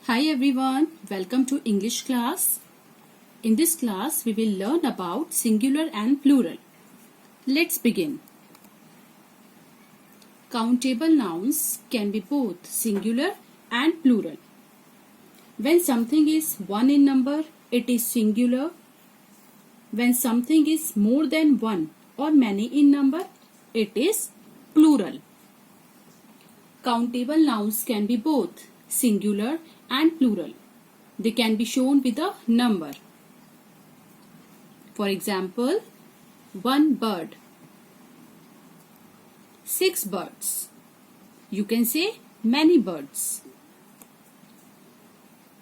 Hi everyone, welcome to English class. In this class, we will learn about singular and plural. Let's begin. Countable nouns can be both singular and plural. When something is one in number, it is singular. When something is more than one or many in number, it is plural. Countable nouns can be both singular and plural. They can be shown with a number. For example, 1 bird, 6 birds. You can say many birds.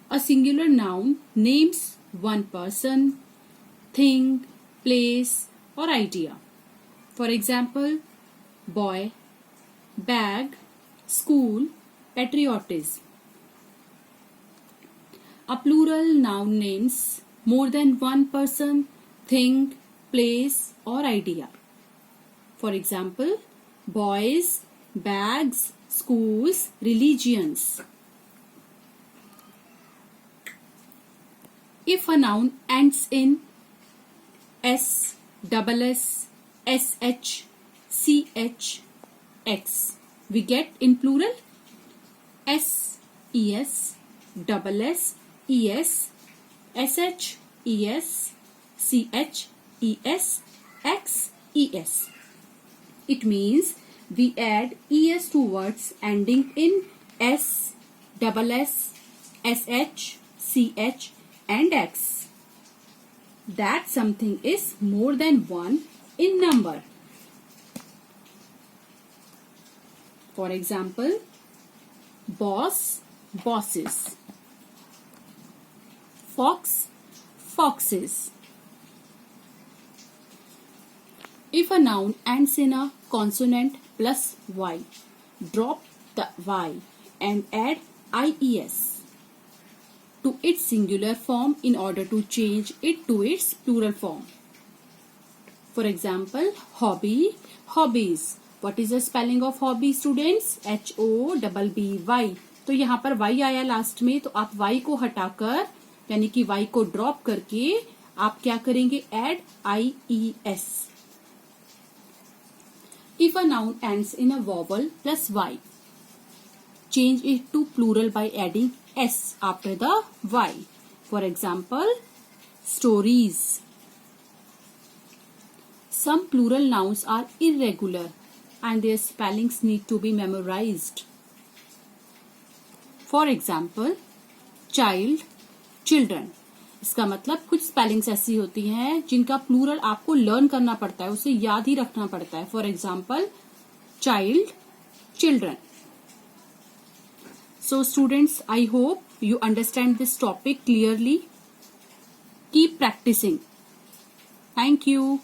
A singular noun names one person, thing, place, or idea. For example, boy, bag, school, patriotism. A plural noun names more than one person, thing, place, or idea. For example, boys, bags, schools, religions. If a noun ends in S, SS, SH, CH, X, we get in plural S, ES, SS, ES, SH, ES, CH, ES, X, ES. It means we add ES to words ending in S, SS, SH, CH and X. That something is more than one in number. For example, boss, bosses. Fox, foxes. If a noun ends in a consonant plus Y, drop the Y and add IES to its singular form in order to change it to its plural form. For example, hobby, hobbies. What is the spelling of hobby, students? HOBBY. तो यहाँ पर Y आया last में, तो आप Y को हटाकर यानी कि Y को ड्रॉप करके आप क्या करेंगे? Add IES. If a noun ends in a vowel plus Y, change it to plural by adding S after the Y. For example, stories. Some plural nouns are irregular and their spellings need to be memorized. For example, child, children. इसका मतलब कुछ spellings ऐसी होती हैं जिनका plural आपको learn करना पड़ता है, उसे याद ही रखना पड़ता है. For example, child, children. So students, I hope you understand this topic clearly. Keep practicing. Thank you.